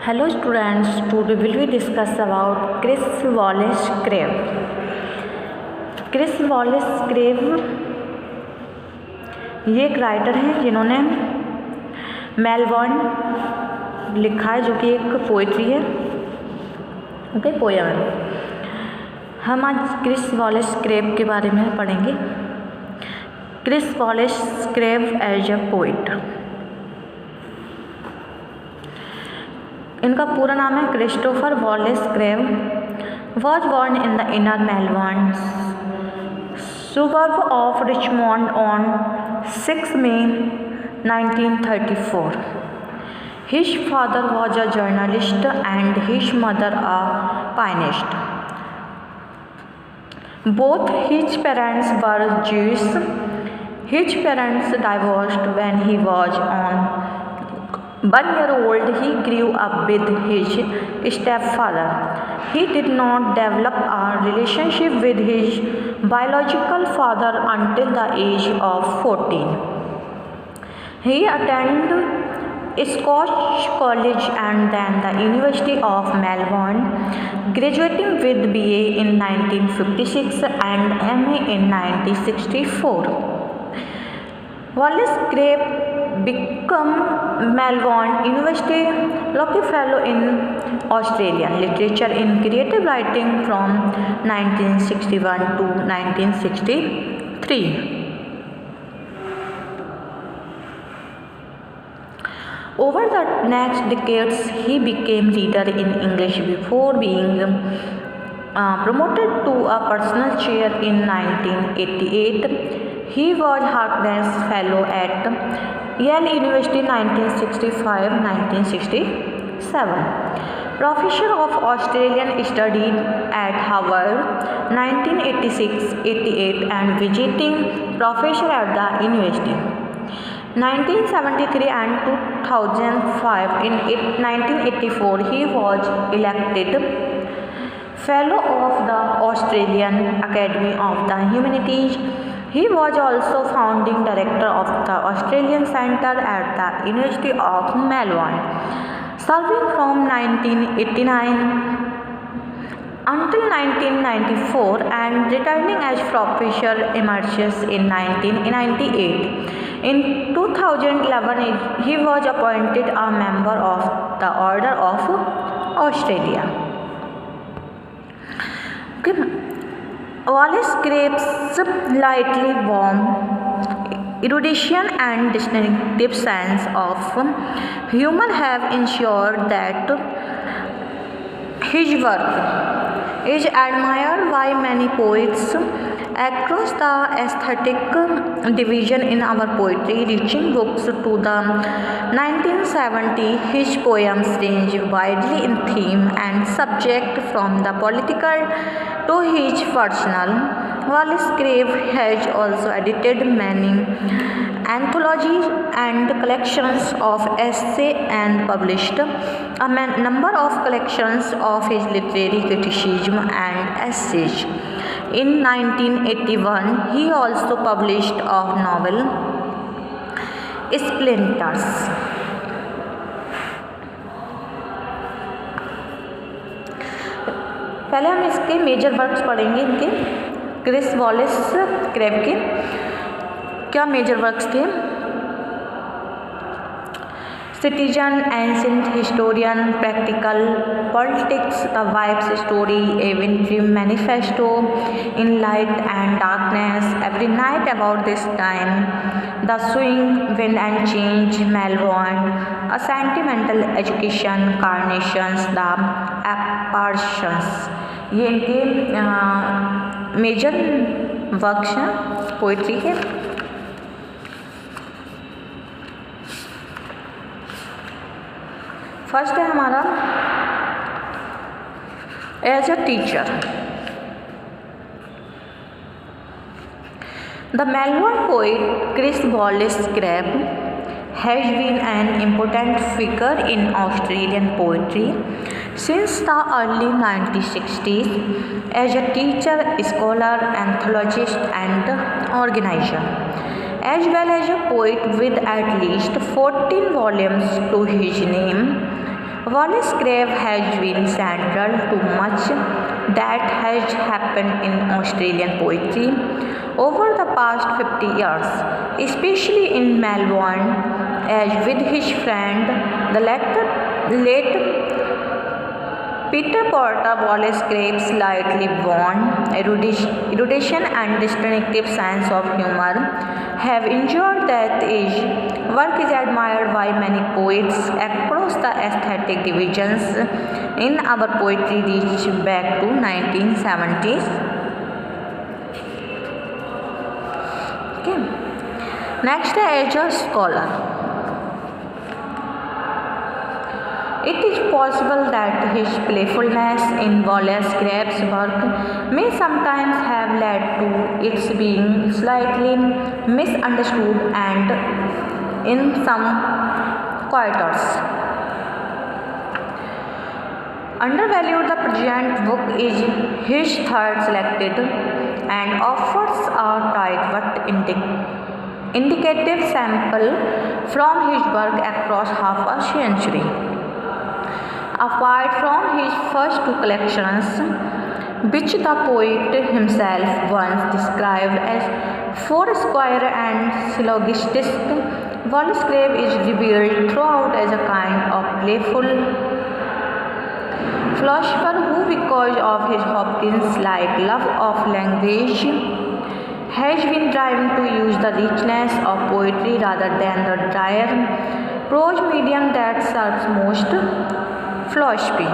Hello students, today will we discuss about Chris Wallace Crave. Chris Wallace Crave ये एक writer हैं जिन्होंने Melbourne लिखा है, जो कि एक पोइट्री है, ओके, पोयम है। हम आज क्रिस वॉलेस क्रेव के बारे में पढ़ेंगे। Chris Wallace Crabbe as a poet, इनका पूरा नाम है Christopher Wallace Crabbe. Was born in the inner Melbourne suburb of Richmond on 6 May 1934. His father was a journalist and his mother a pianist. Both his parents were Jewish. His parents divorced when he was 1 year old. He grew up with his stepfather. He did not develop a relationship with his biological father until the age of 14. He attended Scotch College and then the University of Melbourne, graduating with BA in 1956 and MA in 1964. Wallace Crave became Melbourne University Lockyer Fellow in Australian Literature in Creative Writing from 1961 to 1963. Over the next decades, he became reader in English before being promoted to a personal chair in 1988. He was Harkness Fellow at Yale University 1965-1967. Professor of Australian Studies at Harvard 1986-88 and visiting professor at the university. 1973 and 2005. In 1984, he was elected Fellow of the Australian Academy of the Humanities. He was also founding director of the Australian Centre at the University of Melbourne, serving from 1989 until 1994 and returning as Professor Emeritus in 1998. In 2011, he was appointed a member of the Order of Australia. Wallace Crave's lightly warm erudition and distinctive sense of humor have ensured that his work is admired by many poets across the aesthetic division in our poetry. Reaching books to the 1970s, his poems range widely in theme and subject, from the political to his personal. Wallace Crave has also edited many anthologies and collections of essay and published a number of collections of his literary criticism and essays. In 1981, he also published a novel, Splinters. पहले हम इसके major works पढ़ेंगे। इनके Chris Wallace crave के क्या major works थे? Citizen, Ancient Historian, Practical Politics, The Wife's Story, A Wintry Manifesto, In Light and Darkness, Every Night About This Time, The Swing, Wind and Change, Melbourne, A Sentimental Education, Carnations, The Apparitions। ये इनके major works हैं poetry के। First है हमारा as a teacher. The Melbourne poet Chris Wallace Crabbe has been an important figure in Australian poetry since the early 1960s as a teacher, scholar, anthologist and organizer, as well as a poet with at least 14 volumes to his name. Wallace Grave has been central to much that has happened in Australian poetry over the past 50 years, especially in Melbourne, as with his friend, the late Peter Porter. Wallace Grave's slightly worn erudition and distinctive sense of humor have ensured that his work is admired by many poets across the aesthetic divisions in our poetry reach back to 1970s. Okay. Next, as a scholar. It is possible that his playfulness in Wallace Grave's work may sometimes have led to its being slightly misunderstood and, in some quarters, undervalued. The present book is his third selected and offers a tight but indicative sample from his work across half a century. Apart from his first two collections, which the poet himself once described as foursquare and syllogistic, Wallace Grave is revealed throughout as a kind of playful philosopher who, because of his Hopkins-like love of language, has been driven to use the richness of poetry rather than the drier prose medium that serves most philosophy.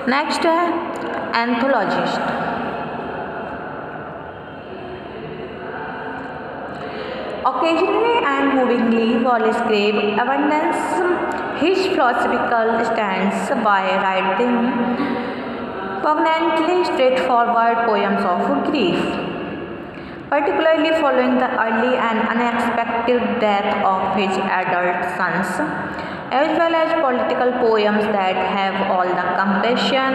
Next, anthologist. Occasionally and movingly, Wallace Grave abandons his philosophical stance by writing poignantly straightforward poems of grief, particularly following the early and unexpected death of his adult sons, as well as political poems that have all the compassion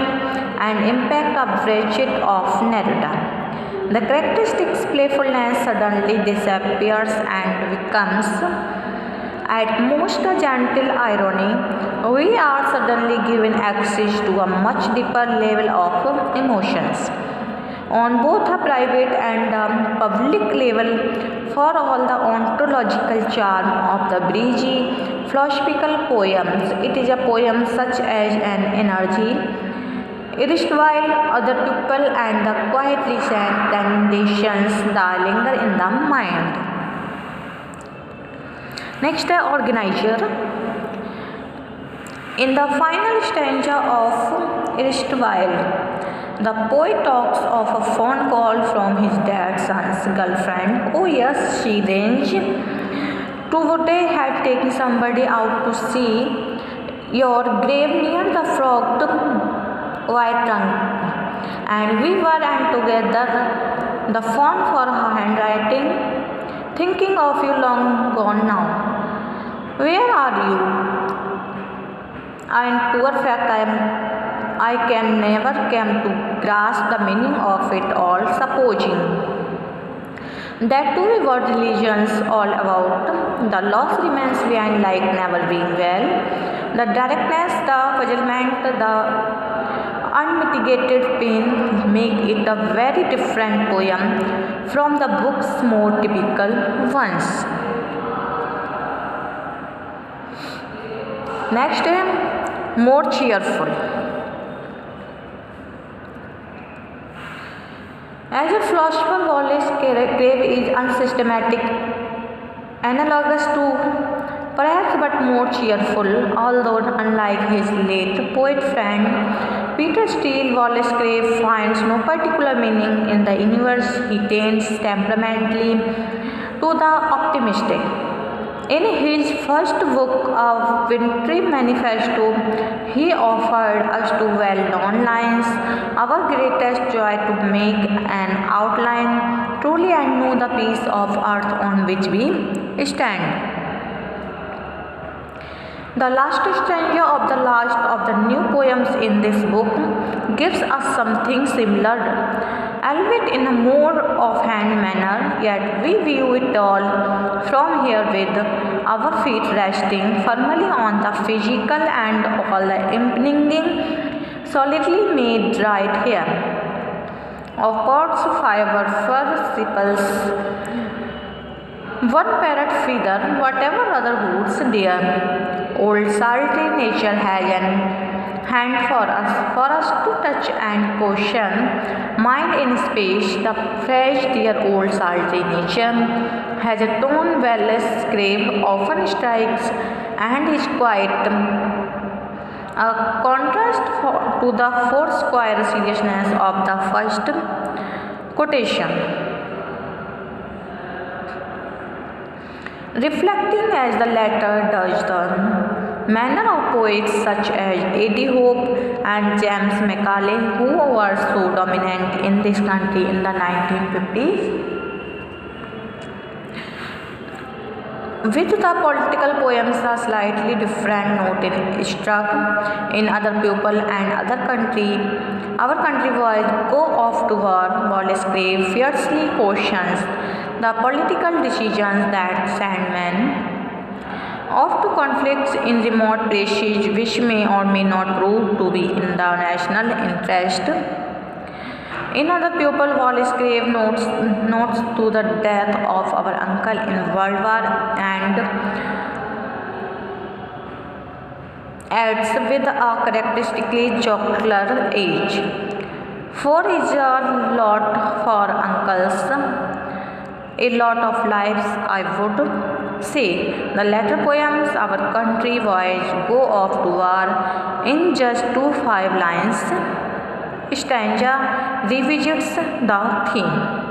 and impact of Bridget of Neruda. The characteristic playfulness suddenly disappears and becomes, at most, a gentle irony. We are suddenly given access to a much deeper level of emotions, on both a private and a public level, for all the ontological charm of the breezy, philosophical poems. It is a poem such as an energy, erstwhile other people, and the quiet recent tendencies that linger in the mind. Next, organizer. In the final stanza of Erstwhile, the poet talks of a phone call from his dead son's girlfriend. Oh yes, she arranged to they had taken somebody out to see your grave near the frogged white trunk, and we were and together the phone for her handwriting, thinking of you long gone now. Where are you? In poor fact, I can never come to grasp the meaning of it all, supposing that to be what religion's all about. The loss remains behind like never being well. The darkness, the puzzlement, the unmitigated pain make it a very different poem from the book's more typical ones. Next, more cheerful. As a philosopher, Wallace Grave is unsystematic, analogous to, perhaps, but more cheerful. Although unlike his late poet friend Peter Steele, Wallace Grave finds no particular meaning in the universe. He tends temperamentally to the optimistic. In his first book, A Wintry Manifesto, he offered us two well-known lines: our greatest joy to make an outline truly and know the piece of earth on which we stand. The last stanza of the last of the new poems in this book gives us something similar, albeit in a more offhand manner, yet we view it all from here with our feet resting firmly on the physical and all the impinging solidly made right here. Of course, fiber, fur, sepals, one parrot feather, whatever other hoots dear. Old salty nature has an hand for us to touch and question. Mind in space, the fresh dear old salty nature has a tone well scrape, often strikes, and is quite a contrast to the four-square seriousness of the first quotation. Reflecting as the latter does the manner of poets such as A.D. Hope and James Macaulay, who were so dominant in this country in the 1950s. With the political poems a slightly different note in struck in other people and other country. Our country boys go off to war. Wallace Grave fiercely questions the political decisions that send men off to conflicts in remote places which may or may not prove to be in the national interest. In other pupil, Wallace Grave notes to the death of our uncle in World War and adds with a characteristically jocular age. For is a lot for uncles, a lot of lives I would say. The latter poems, our country boys go off to war in just 2 5 lines. Stanza revisits the theme.